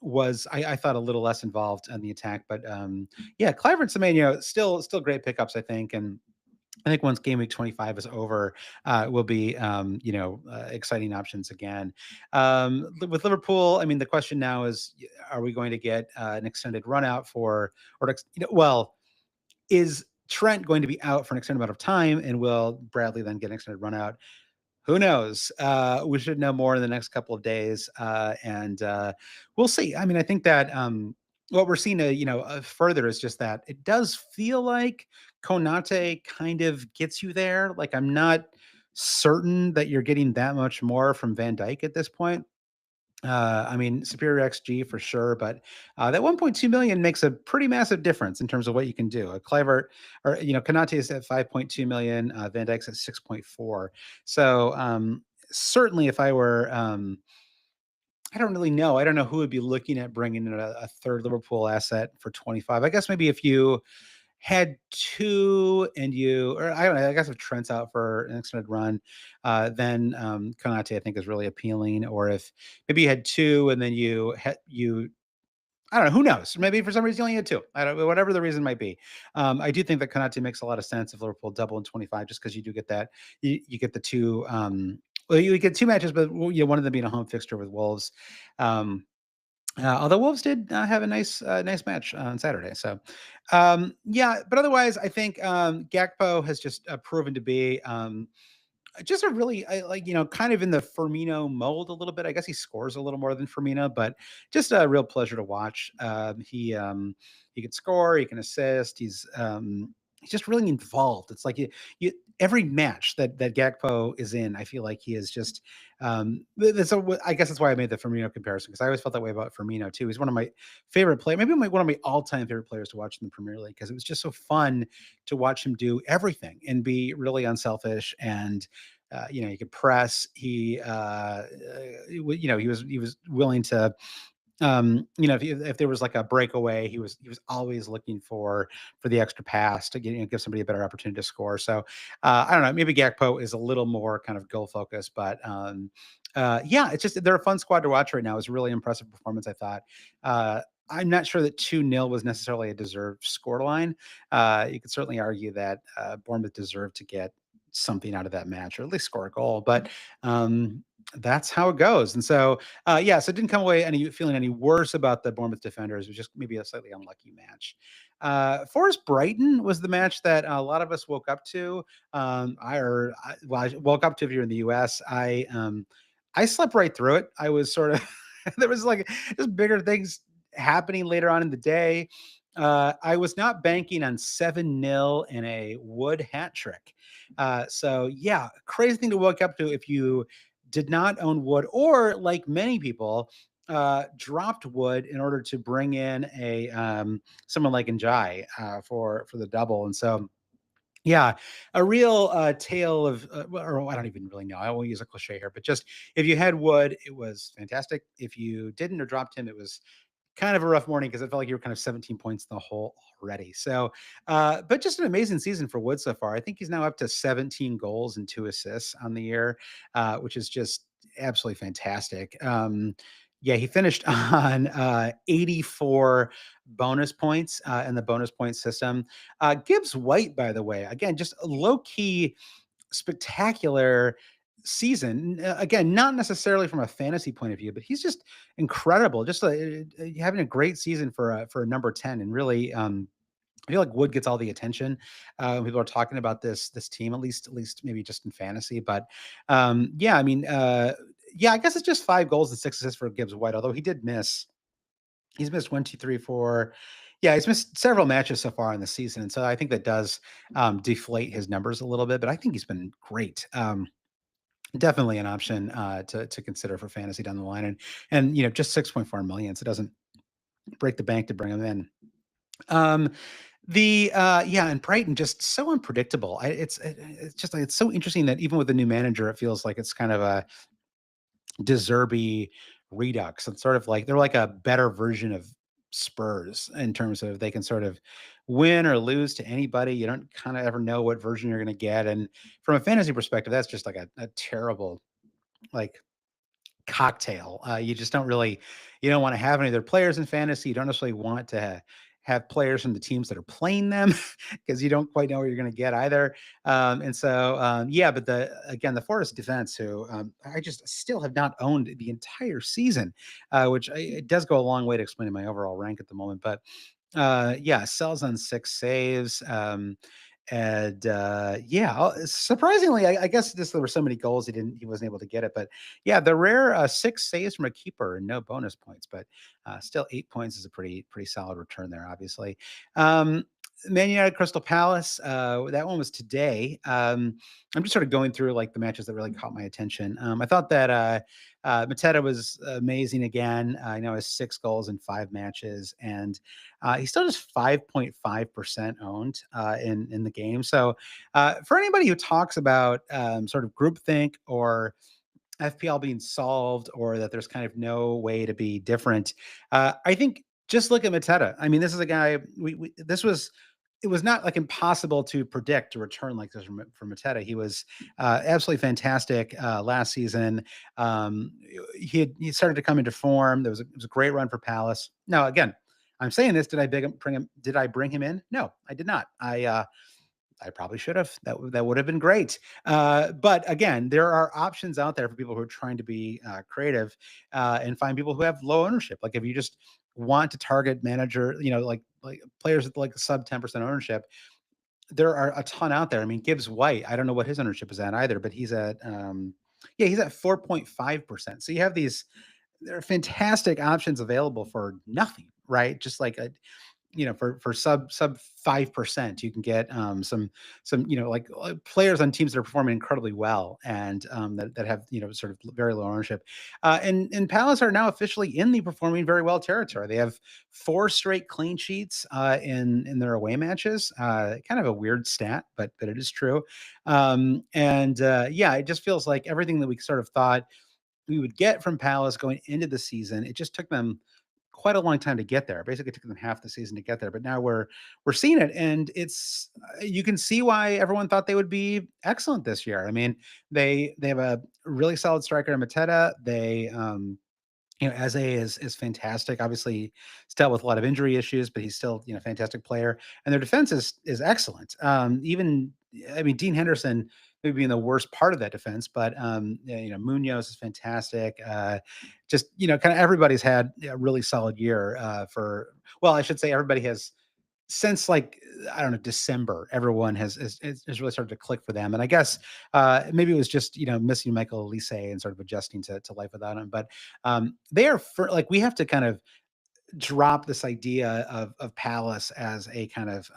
was I thought a little less involved on the attack, but yeah, Cliver and Semenyo still great pickups, I think, and I think once game week 25 is over, will be, exciting options again. With Liverpool, I mean, the question now is, are we going to get an extended run out is Trent going to be out for an extended amount of time, and will Bradley then get an extended run out? Who knows? We should know more in the next couple of days, and we'll see. I mean, I think that what we're seeing, further is just that it does feel like Konate kind of gets you there. Like, I'm not certain that you're getting that much more from Van Dijk at this point. I mean, superior XG for sure, but that 1.2 million makes a pretty massive difference in terms of what you can do. A Clivert, or Konate is at 5.2 million, Van Dijk's at 6.4. So certainly, if I were, I don't really know. I don't know who would be looking at bringing in a third Liverpool asset for 25. I guess maybe if you had two and or I don't know, I guess if Trent's out for an extended run, then Konate I think is really appealing. Or if maybe you had two and then I don't know, who knows? Maybe for some reason you only had two. I don't know, whatever the reason might be. I do think that Konate makes a lot of sense if Liverpool double in 25, just because you do get that you get the two. Well, you get two matches, but one of them being a home fixture with Wolves. Although Wolves did have a nice match on Saturday. So, yeah, but otherwise, I think Gakpo has just proven to be just a really kind of in the Firmino mold a little bit. I guess he scores a little more than Firmino, but just a real pleasure to watch. He can score, he can assist. He's just really involved. It's like every match that Gakpo is in, I feel like he is just. I guess that's why I made the Firmino comparison, because I always felt that way about Firmino too. He's one of my favorite players, maybe one of my all-time favorite players to watch in the Premier League, because it was just so fun to watch him do everything and be really unselfish. And you could press. He was willing to, if there was like a breakaway, he was always looking for the extra pass to give somebody a better opportunity to score. So I don't know, maybe Gakpo is a little more kind of goal focused, but yeah, it's just they're a fun squad to watch right now. It was a really impressive performance, I thought. I'm not sure that 2-0 was necessarily a deserved scoreline. You could certainly argue that Bournemouth deserved to get something out of that match, or at least score a goal, but that's how it goes. And so yeah, so it didn't come away feeling any worse about the Bournemouth defenders. It was just maybe a slightly unlucky match. Forest Brighton was the match that a lot of us woke up to. I woke up to if you're in the US. I slept right through it. I was sort of there was like just bigger things happening later on in the day. I was not banking on 7-0 and a Wood hat trick. So yeah, crazy thing to wake up to if you did not own Wood, or like many people, dropped Wood in order to bring in a someone like Njai for the double. And so yeah, a real tale of, or I don't even really know. I won't use a cliche here, but just if you had Wood, it was fantastic. If you didn't or dropped him, it was kind of a rough morning because it felt like you were kind of 17 points in the hole already. So, but just an amazing season for Wood so far. I think he's now up to 17 goals and 2 assists on the year, which is just absolutely fantastic. Yeah, he finished on 84 bonus points in the bonus point system. Gibbs White, by the way, again, just a low key spectacular season. Again, not necessarily from a fantasy point of view, but he's just incredible. Just having a great season for a number 10, and really, I feel like Wood gets all the attention. People are talking about this team, at least maybe just in fantasy. But yeah, I mean, yeah, I guess it's just 5 goals and 6 assists for Gibbs White. Although he did miss, he's missed one, two, three, four. Yeah, he's missed several matches so far in the season, and so I think that does deflate his numbers a little bit. But I think he's been great. Definitely an option to consider for fantasy down the line, and just 6.4 million, so it doesn't break the bank to bring him in. Um, the yeah, and Brighton just so unpredictable. It's just like it's so interesting that even with the new manager, it feels like it's kind of a De Zerbi redux. It's sort of like they're like a better version of Spurs in terms of they can sort of win or lose to anybody. You don't kind of ever know what version you're going to get, and from a fantasy perspective, that's just like a terrible like cocktail. You just don't really, you don't want to have any of their players in fantasy. You don't necessarily want to have players from the teams that are playing them because you don't quite know what you're going to get either. And so, yeah, but the Forest defense, who I just still have not owned the entire season, which it does go a long way to explaining my overall rank at the moment. But yeah, sells on 6 saves. And yeah, surprisingly, I guess just there were so many goals he wasn't able to get it. But yeah, the rare 6 saves from a keeper and no bonus points, but still 8 points is a pretty solid return there. Obviously, um, Man United Crystal Palace. That one was today. I'm just sort of going through like the matches that really caught my attention. I thought that Mateta was amazing again. I know he has 6 goals in 5 matches, and he's still just 5.5% owned in the game. So for anybody who talks about sort of groupthink or FPL being solved, or that there's kind of no way to be different, I think just look at Mateta. I mean, this is a guy. This was. It was not like impossible to predict a return like this from Mateta. He was absolutely fantastic last season. Um, he started to come into form. It was a great run for Palace. Now, again, I'm saying this. Bring him? Did I bring him in? No, I did not. I probably should have. That would have been great. But again, there are options out there for people who are trying to be creative and find people who have low ownership. Like if you just want to target manager, like players with like sub 10% ownership, there are a ton out there. I mean, Gibbs White, I don't know what his ownership is at either, but he's at yeah, he's at 4.5%. So you have these, there are fantastic options available for nothing, right? Just like a, for sub 5%, you can get some like players on teams that are performing incredibly well, and that have sort of very low ownership. And Palace are now officially in the performing very well territory. They have 4 straight clean sheets in their away matches. Kind of a weird stat, but it is true. And yeah, it just feels like everything that we sort of thought we would get from Palace going into the season, it just took them quite a long time to get there. Basically, it took them half the season to get there, but now we're seeing it, and it's you can see why everyone thought they would be excellent this year. I mean, they have a really solid striker in Mateta. They Eze is fantastic. Obviously, he's dealt with a lot of injury issues, but he's still a fantastic player, and their defense is excellent. Even I mean, Dean Henderson maybe being the worst part of that defense, but yeah, Munoz is fantastic. Just kind of everybody's had a really solid year for. Well, I should say everybody has since like I don't know December, everyone has really started to click for them, and I guess maybe it was just missing Michael Elise and sort of adjusting to life without him. But they are for like we have to kind of drop this idea of Palace as a kind of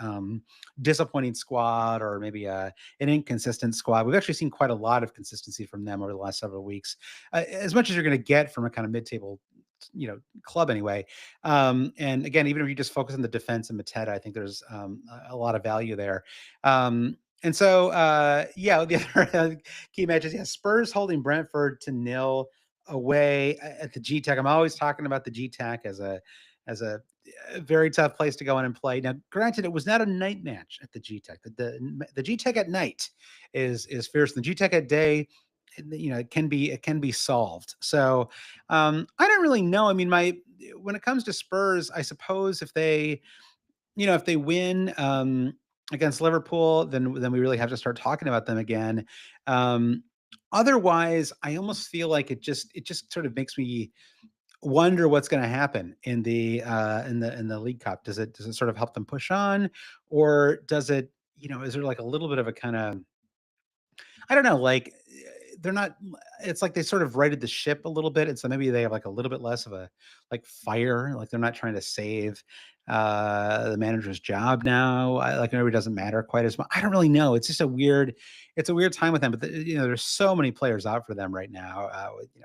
disappointing squad or maybe an inconsistent squad. We've actually seen quite a lot of consistency from them over the last several weeks, as much as you're going to get from a kind of mid-table, club anyway. And again, even if you just focus on the defense and Mateta, I think there's a lot of value there. And so, yeah, the other key matches, yeah, Spurs holding Brentford to nil away at the GTEC. I'm always talking about the GTEC as a very tough place to go in and play. Now, granted, it was not a night match at the GTEC. The GTEC at night is fierce. The GTEC at day, it can be solved. So I don't really know. I mean, my when it comes to Spurs, I suppose if they win against Liverpool, then we really have to start talking about them again. Um, Otherwise, I almost feel like it just sort of makes me wonder what's going to happen in the League Cup. Does it sort of help them push on, or does it? Is there like a little bit of a kind of, I don't know, like they're not. It's like they sort of righted the ship a little bit, and so maybe they have like a little bit less of a like fire. Like they're not trying to save the manager's job now. Like maybe it doesn't matter quite as much. I don't really know. It's just a weird. It's a weird time with them. But there's so many players out for them right now.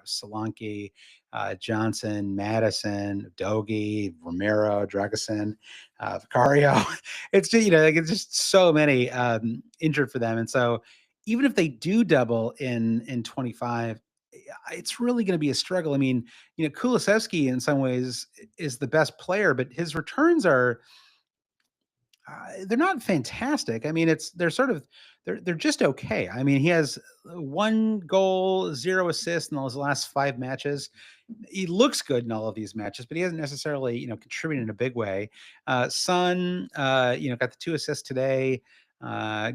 Solanke, Johnson, Madison, Dogi, Romero, Dragusin, Vicario. It's just like it's just so many injured for them, and so even if they do double in 25, it's really going to be a struggle. I mean, Kulisevsky in some ways is the best player, but his returns are they're not fantastic. I mean, they're just okay. I mean, he has 1 goal, 0 assists in those last 5 matches. He looks good in all of these matches, but he hasn't necessarily, contributed in a big way. Son, got the 2 assists today,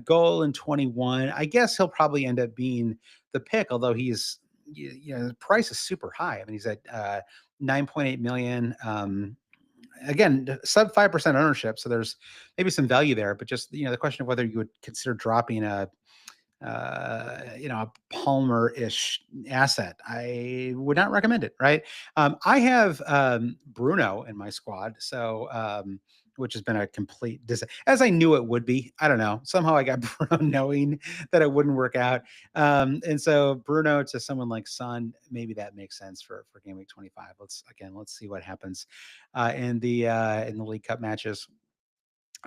goal in 21. I guess he'll probably end up being the pick, although the price is super high. I mean, he's at 9.8 million. Again, sub 5% ownership, so there's maybe some value there. But just the question of whether you would consider dropping a Palmer-ish asset, I would not recommend it. Right? I have Bruno in my squad, so which has been a complete as I knew it would be. I don't know. Somehow I got Bruno knowing that it wouldn't work out, and so Bruno to someone like Son, maybe that makes sense for game week 25. Let's see what happens in the League Cup matches.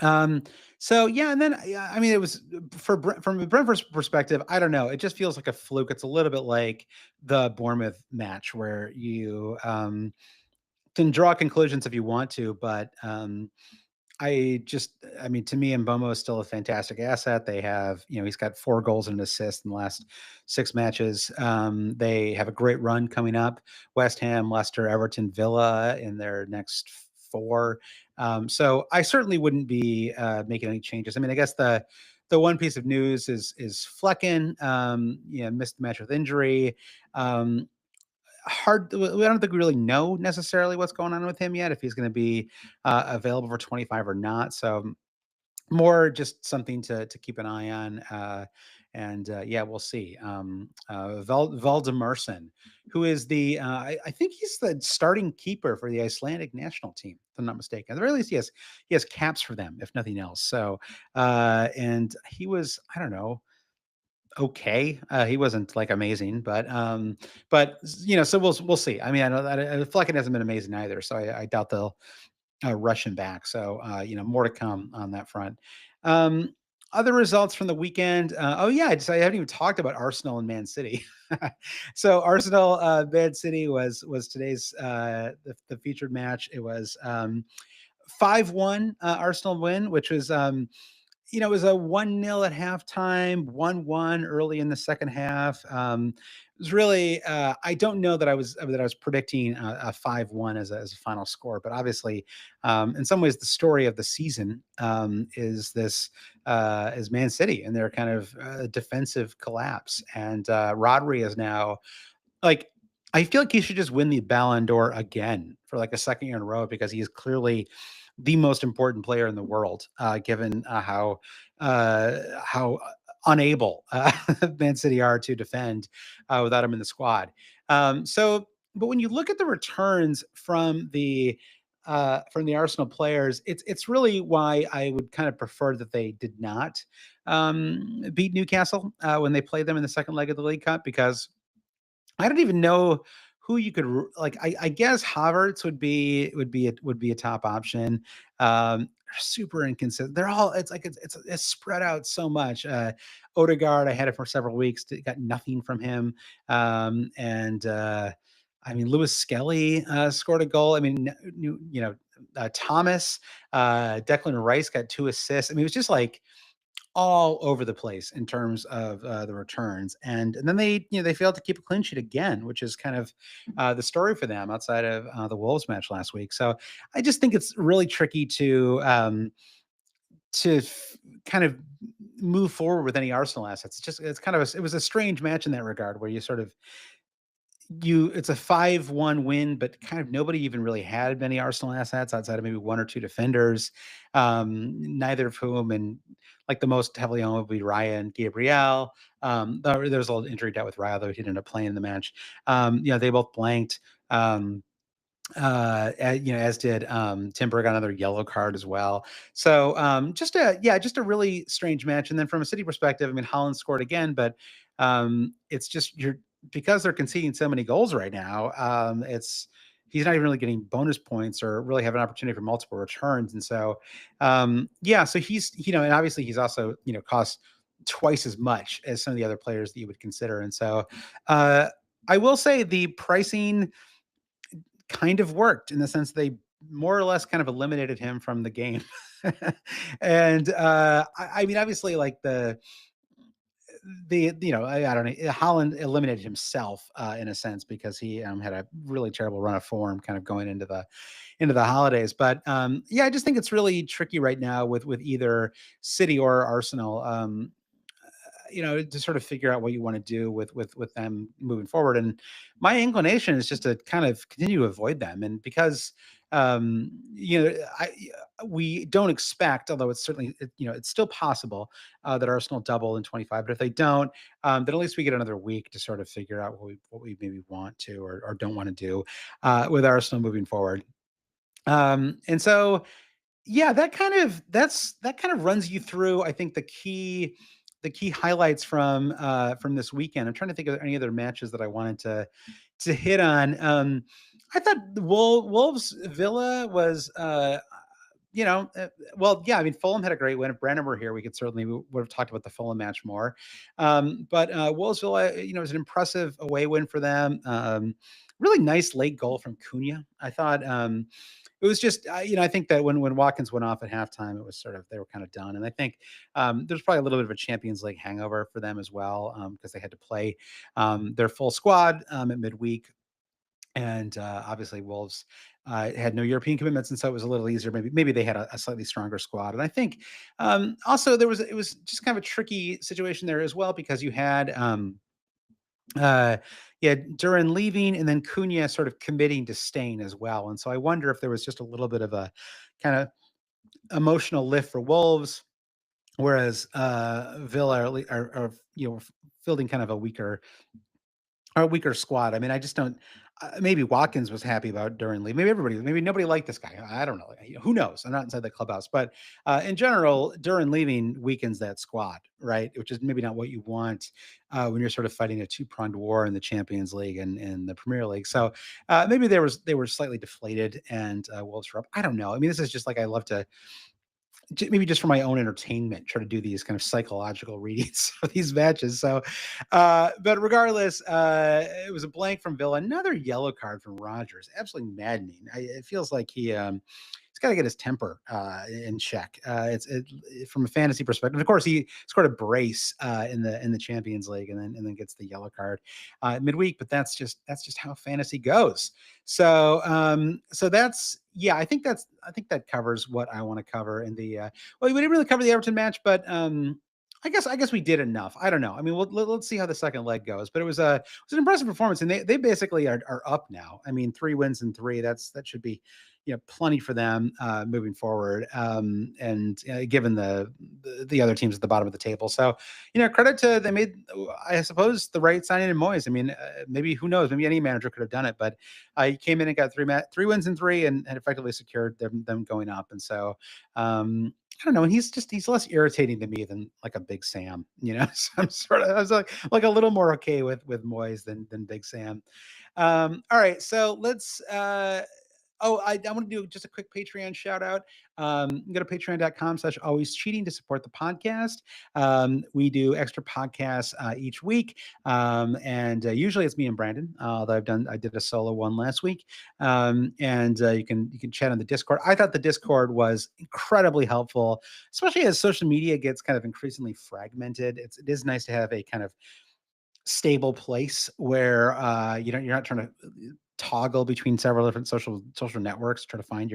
Um, so yeah, and then yeah, I mean, it was from a Brentford's perspective. I don't know. It just feels like a fluke. It's a little bit like the Bournemouth match where you can draw conclusions if you want to, but I mean, to me, Mbomo is still a fantastic asset. They have, he's got 4 goals and an assist in the last 6 matches. They have a great run coming up: West Ham, Leicester, Everton, Villa in their next 4. So I certainly wouldn't be making any changes. I mean, I guess the one piece of news is Flecken, missed the match with injury. Um, I don't think we really know necessarily what's going on with him yet, if he's going to be available for 25 or not. So more just something to keep an eye on. And yeah, we'll see. Valdemarson, who is I think he's the starting keeper for the Icelandic national team, if I'm not mistaken. At the very least, he has caps for them, if nothing else. So and he was, I don't know, okay. He wasn't like amazing, but so we'll see. I mean, I know that Flecken hasn't been amazing either, so I doubt they'll rush him back. So more to come on that front. Um, Other results from the weekend. Oh yeah, I haven't even talked about Arsenal and Man City. So Arsenal Man City was today's the featured match. It was 5-1 Arsenal win, which was it was a 1-0 at halftime, 1-1 early in the second half. It was really, I don't know that I was predicting a 5-1 as a final score, but obviously, in some ways, the story of the season is Man City and their kind of defensive collapse. And Rodri is now like, I feel like he should just win the Ballon d'Or again for like a second year in a row, because he is clearly the most important player in the world, given how unable Man City are to defend without him in the squad. But when you look at the returns from the from the Arsenal players, it's really why I would kind of prefer that they did not beat Newcastle when they played them in the second leg of the League Cup, because I don't even know who you could like. I guess Havertz would be a top option. Super inconsistent. They're all. It's like it's spread out so much. Odegaard, I had it for several weeks. Got nothing from him. And I mean, Lewis Skelly scored a goal. I mean, Thomas, Declan Rice got 2 assists. I mean, it was just like all over the place in terms of the returns, and then they failed to keep a clean sheet again, which is kind of the story for them outside of the Wolves match last week. So I just think it's really tricky to kind of move forward with any Arsenal assets. It was a strange match in that regard, where you sort of you it's a 5-1 win, but kind of nobody even really had many Arsenal assets outside of maybe one or two defenders, neither of whom, and like the most heavily owned would be Ryan Gabriel. There's a little injury debt with Raya, though he didn't end up playing in the match. They both blanked. As did Timber, got another yellow card as well. So just a really strange match. And then from a City perspective, I mean, Holland scored again, but it's just because they're conceding so many goals right now. It's He's not even really getting bonus points or really have an opportunity for multiple returns. And so so and obviously he's also cost twice as much as some of the other players that you would consider. And so I will say the pricing kind of worked in the sense they more or less kind of eliminated him from the game. And I mean, obviously, like I don't know, Holland eliminated himself in a sense, because he had a really terrible run of form kind of going into the holidays. But I just think it's really tricky right now with either City or Arsenal. To sort of figure out what you want to do with them moving forward. And my inclination is just to kind of continue to avoid them. And because um, I we don't expect, although it's certainly it's still possible that Arsenal double in 25. But if they don't, then at least we get another week to sort of figure out what we maybe want to or don't want to do with Arsenal moving forward. And so that kind of runs you through, I think, the key highlights from this weekend. I'm trying to think of any other matches that I wanted to hit on. I thought the Wolves Villa was well, yeah, I mean, Fulham had a great win. If Brandon were here, we would have talked about the Fulham match more. But Wolves Villa, was an impressive away win for them. Really nice late goal from Cunha. I thought it was just, I think that when Watkins went off at halftime, it was sort of, they were kind of done. And I think there's probably a little bit of a Champions League hangover for them as well, because they had to play their full squad at midweek. And obviously, Wolves had no European commitments, and so it was a little easier. Maybe they had a slightly stronger squad. And I think also it was just kind of a tricky situation there as well, because you had uh, Duran leaving, and then Cunha sort of committing to staying as well. And so I wonder if there was just a little bit of a kind of emotional lift for Wolves, whereas Villa are fielding kind of a weaker squad. I mean, I just don't. Maybe Watkins was happy about Duran leave. Maybe nobody liked this guy. I don't know. Who knows? I'm not inside the clubhouse, but in general, Duran leaving weakens that squad, right? Which is maybe not what you want when you're sort of fighting a two-pronged war in the Champions League and in the Premier League. So maybe they were slightly deflated, and Wolves were up. I don't know. I mean, this is just like, I love to maybe just for my own entertainment, try to do these kind of psychological readings of these matches. So, but regardless, it was a blank from Villa. Another yellow card from Rogers. Absolutely maddening. It feels like he's got to get his temper in check. From a fantasy perspective. Of course, he scored a brace in the Champions League, and then gets the yellow card midweek. But that's just how fantasy goes. So that's I think that covers what I want to cover in the. Well, we didn't really cover the Everton match, but I guess we did enough. I don't know. I mean, let's see how the second leg goes. But it was an impressive performance, and they basically are up now. I mean, 3 wins and three. That should be plenty for them moving forward. And given the other teams at the bottom of the table, so credit to they made, I suppose, the right signing in Moyes. I mean, maybe who knows? Maybe any manager could have done it, but he came in and got 3 wins and three, and effectively secured them going up. And so I don't know. And he's less irritating to me than like a Big Sam, So I was like a little more okay with Moyes than Big Sam. All right, so let's oh, I want to do just a quick Patreon shout out. Go to patreon.com/always cheating to support the podcast. We do extra podcasts each week. And usually it's me and Brandon, although I did a solo one last week. And you can chat on the Discord. I thought the Discord was incredibly helpful, especially as social media gets kind of increasingly fragmented. It is nice to have a kind of stable place where you're not trying to toggle between several different social networks, try to find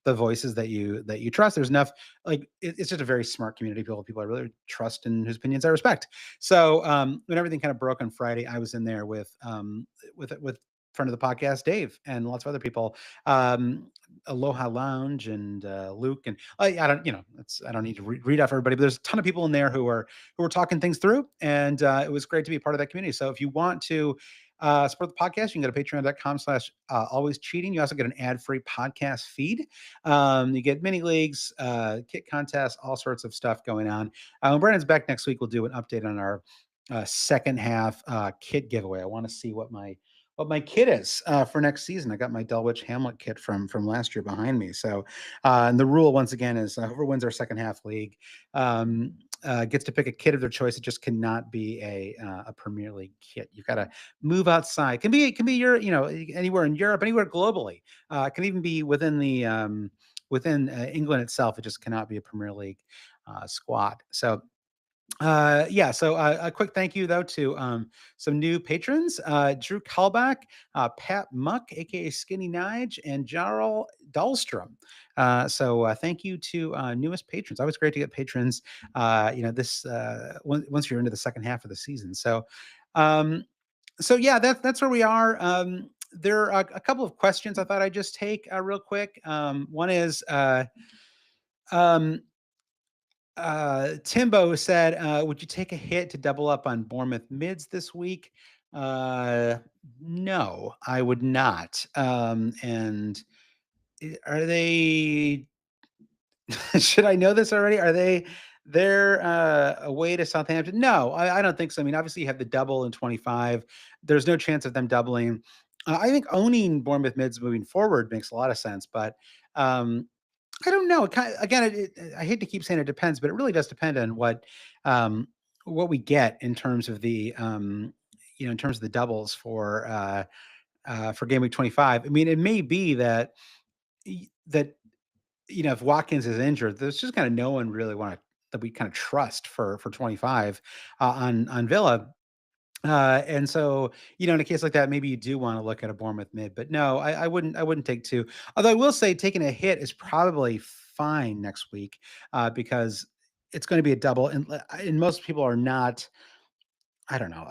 the voices that you trust. There's enough, like it's just a very smart community, people I really trust and whose opinions I respect. So when everything kind of broke on Friday, I was in there with friend of the podcast Dave and lots of other people, Aloha Lounge and Luke, and I don't I don't need to read off everybody, but there's a ton of people in there who are talking things through, and it was great to be part of that community. So if you want to support the podcast, you can go to patreon.com/always cheating. You also get an ad-free podcast feed. You get mini leagues, kit contests, all sorts of stuff going on. When Brandon's back next week, we'll do an update on our second half kit giveaway. I want to see what my kit is for next season. I got my Dulwich Hamlet kit from last year behind me. So, and the rule once again is whoever wins our second half league gets to pick a kit of their choice. It just cannot be a Premier League kit. You've got to move outside. It can be your anywhere in Europe, anywhere globally. It can even be within England itself. It just cannot be a Premier League squad. So yeah, so a quick thank you though to some new patrons, Drew Kalbach, Pat Muck, aka Skinny Nige, and Jarl Dahlstrom. So thank you to newest patrons. Always great to get patrons. This once you're into the second half of the season. Um, so yeah, that's where we are. There are a couple of questions I thought I'd just take real quick. One is um, Timbo said, would you take a hit to double up on Bournemouth mids this week? No, I would not. And are they, should I know this already? They're away to Southampton? No, I don't think so. I mean, obviously you have the double in 25. There's no chance of them doubling. I think owning Bournemouth mids moving forward makes a lot of sense, but I don't know. Again, I hate to keep saying it depends, but it really does depend on what we get in terms of the doubles for game week 25. I mean, it may be that if Watkins is injured, there's just kind of no one really that we kind of trust for 25 on Villa. And so, in a case like that, maybe you do want to look at a Bournemouth mid, but no, I wouldn't. I wouldn't take two. Although I will say, taking a hit is probably fine next week because it's going to be a double, and most people are not. I don't know.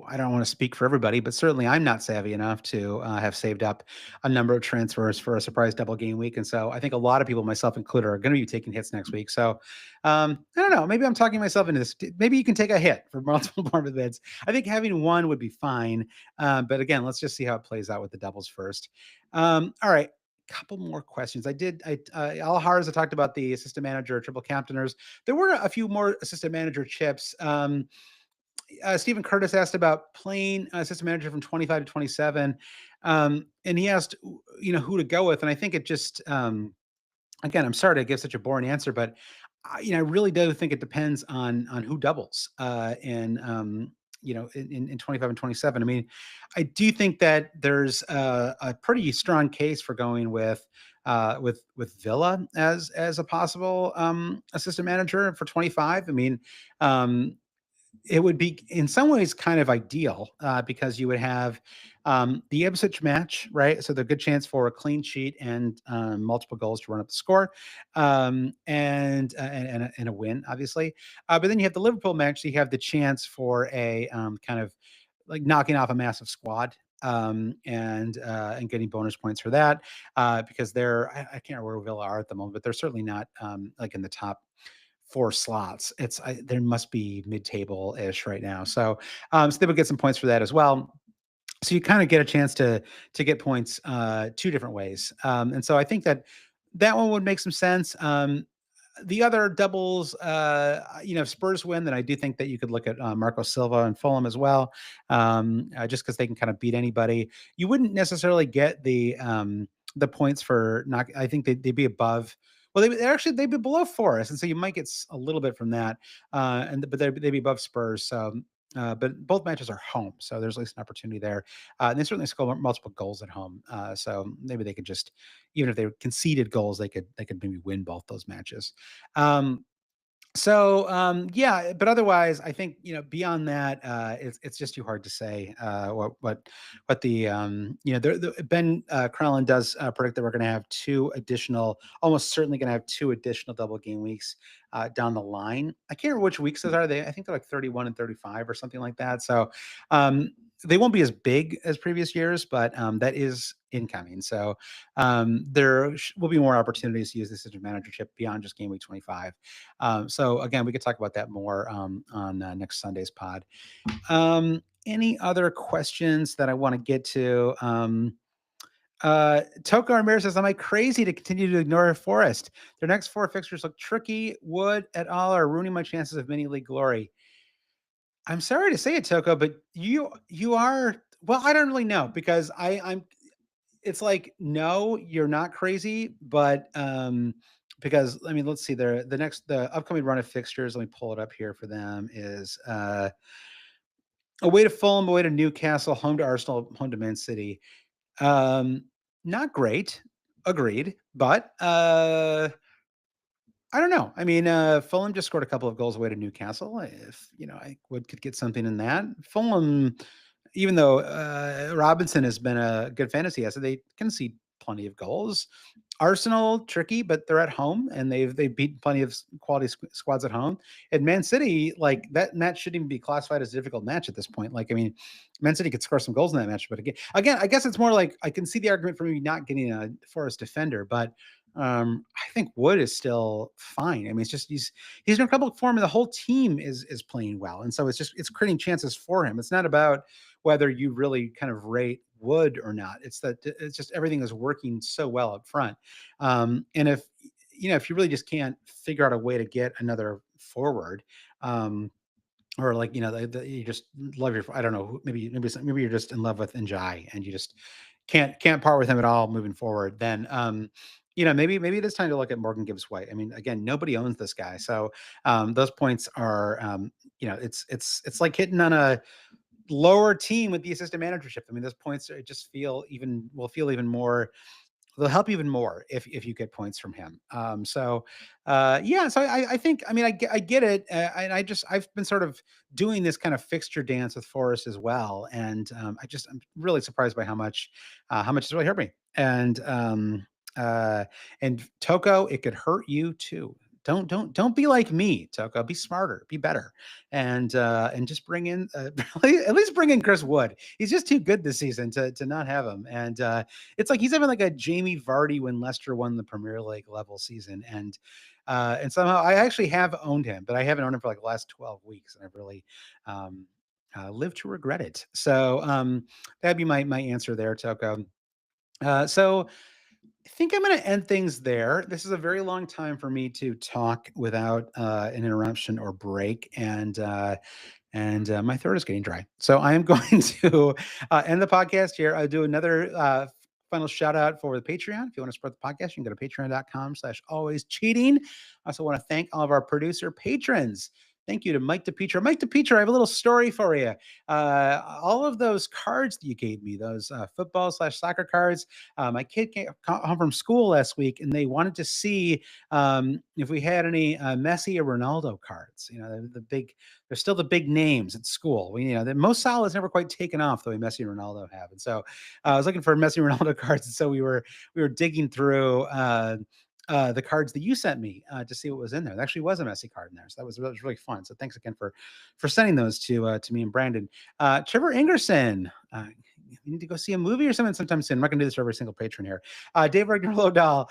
I don't want to speak for everybody, but certainly I'm not savvy enough to have saved up a number of transfers for a surprise double game week, and so I think a lot of people, myself included, are going to be taking hits next week. So I don't know. Maybe I'm talking myself into this. Maybe you can take a hit for multiple Bournemouth bids. I think having one would be fine, but again, let's just see how it plays out with the doubles first. All right. Couple more questions. Alharza talked about the assistant manager, triple captainers. There were a few more assistant manager chips. Stephen Curtis asked about playing assistant manager from 25 to 27. And he asked, who to go with. And I think it just, again, I'm sorry to give such a boring answer, but I really do think it depends on who doubles in 25 and 27. I mean, I do think that there's a pretty strong case for going with Villa as a possible assistant manager for 25. I mean, it would be in some ways kind of ideal because you would have the Ipswich match, right? So the good chance for a clean sheet and multiple goals to run up the score, and a win, obviously. But then you have the Liverpool match. So you have the chance for a kind of like knocking off a massive squad and getting bonus points for that because I can't remember where Villa are at the moment, but they're certainly not like in the top four slots. There must be mid-table ish right now. So they would get some points for that as well. So you kind of get a chance to get points two different ways. And so I think that one would make some sense. The other doubles, if Spurs win, then I do think that you could look at Marco Silva and Fulham as well, just because they can kind of beat anybody. You wouldn't necessarily get the points for not. I think they'd be above. Well, they'd be below Forest, and so you might get a little bit from that. But they'd be above Spurs. But both matches are home, so there's at least an opportunity there. And they certainly score multiple goals at home, so maybe they could just, even if they conceded goals, they could maybe win both those matches. Um, yeah, but otherwise, I think beyond that, it's just too hard to say what Ben Crellin does predict that we're going to have almost certainly going to have two additional double game weeks down the line. I can't remember which weeks those are. I think they're like 31 and 35 or something like that. So they won't be as big as previous years, but that is incoming. So there will be more opportunities to use this as a managership beyond just game week 25. So again, we could talk about that more on next Sunday's pod. Any other questions that I want to get to? Toko Ramirez says, am I crazy to continue to ignore Forest? Their next four fixtures look tricky. Wood et al. Are ruining my chances of mini league glory. I'm sorry to say it, Toko, but you are, well, I don't really know because I'm it's like, no, you're not crazy, but because I mean, let's see, the upcoming run of fixtures, let me pull it up here for them, is away to Fulham, away to Newcastle, home to Arsenal, home to Man City. Not great, agreed, but I don't know. I mean, Fulham just scored a couple of goals away to Newcastle. If I could get something in that. Fulham, even though Robinson has been a good fantasy asset, they can see plenty of goals. Arsenal, tricky, but they're at home and they've beat plenty of quality squads at home. And Man City, like that match shouldn't even be classified as a difficult match at this point. Like, I mean, Man City could score some goals in that match, but again, I guess it's more like I can see the argument for maybe not getting a Forest defender, but I think Wood is still fine. I mean, it's just he's in a couple of form, and the whole team is playing well, and so it's creating chances for him. It's not about whether you really kind of rate Wood or not. It's just everything is working so well up front. And if you really just can't figure out a way to get another forward, or like you just love I don't know, maybe you're just in love with Njai and you just can't part with him at all moving forward, then maybe it is time to look at Morgan Gibbs White. I mean, again, nobody owns this guy, so those points are it's like hitting on a lower team with the assistant managership. I mean, those points will feel even more. They'll help even more if you get points from him. Yeah. So I think, I mean, I get it, and I've been sort of doing this kind of fixture dance with Forrest as well, and I'm really surprised by how much it's really hurt me. And Toko, it could hurt you too. Don't be like me, Toko. Be smarter, be better, and just bring in at least bring in Chris Wood. He's just too good this season to not have him. And it's like he's having like a Jamie Vardy when Leicester won the Premier League level season, and somehow I actually have owned him, but I haven't owned him for like the last 12 weeks, and I've really lived to regret it. So that'd be my answer there, Toko. So I think I'm going to end things there. This is a very long time for me to talk without an interruption or break, and my throat is getting dry. So I am going to end the podcast here. I'll do another final shout out for the Patreon. If you want to support the podcast, you can go to patreon.com/always cheating. I also want to thank all of our producer patrons. Thank you to Mike DePietro. Mike DePietro, I have a little story for you. All of those cards that you gave me, those football/soccer cards, my kid came home from school last week, and they wanted to see if we had any Messi or Ronaldo cards. The big, they're still the big names at school. The Mo Salah is never quite taken off the way Messi and Ronaldo have, and so I was looking for Messi and Ronaldo cards, and so we were digging through. The cards that you sent me to see what was in there. There actually was a Messi card in there, so that was really fun. So thanks again for sending those to me and Brandon. Trevor Ingerson, you need to go see a movie or something sometime soon. I'm not going to do this for every single patron here. Dave Regner Lodahl,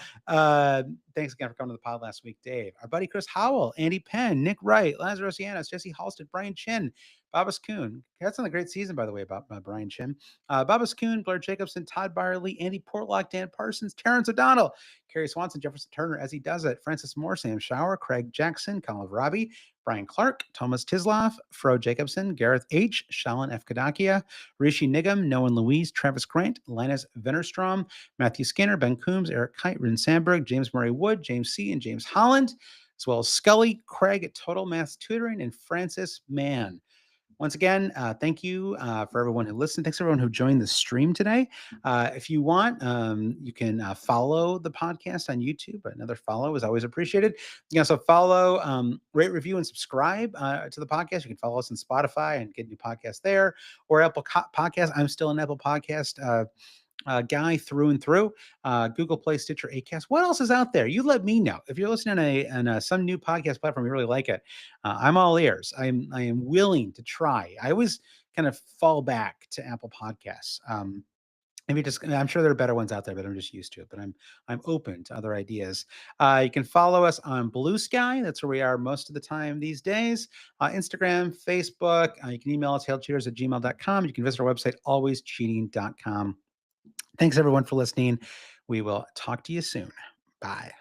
thanks again for coming to the pod last week, Dave. Our buddy Chris Howell, Andy Penn, Nick Wright, Lazarus Yanis, Jesse Halstead, Brian Chin, Babas Kuhn. That's on a great season, by the way, about Brian Chin. Babas Kuhn, Blair Jacobson, Todd Byerly, Andy Portlock, Dan Parsons, Terrence O'Donnell, Kerry Swanson, Jefferson Turner as he does it, Francis Moore, Sam Shower, Craig Jackson, Colin Robbie, Brian Clark, Thomas Tisloff, Fro Jacobson, Gareth H., Shalin F. Kadakia, Rishi Nigam, Noah Louise, Travis Grant, Linus Vennerstrom, Matthew Skinner, Ben Coombs, Eric Kite, Rin Sandberg, James Murray Wood, James C., and James Holland, as well as Scully, Craig at Total Maths Tutoring, and Francis Mann. Once again, thank you for everyone who listened. Thanks everyone who joined the stream today. If you want, you can follow the podcast on YouTube. Another follow is always appreciated. You can also follow, rate, review, and subscribe to the podcast. You can follow us on Spotify and get new podcasts there, or Apple Podcast. I'm still an Apple Podcast guy through and through. Google Play, Stitcher, Acast. What else is out there? You let me know. If you're listening on some new podcast platform, you really like it. I'm all ears. I am willing to try. I always kind of fall back to Apple Podcasts. Maybe I'm sure there are better ones out there, but I'm just used to it. But I'm open to other ideas. You can follow us on Blue Sky. That's where we are most of the time these days. Instagram, Facebook. You can email us, hailcheaters@gmail.com. You can visit our website, alwayscheating.com. Thanks everyone for listening. We will talk to you soon. Bye.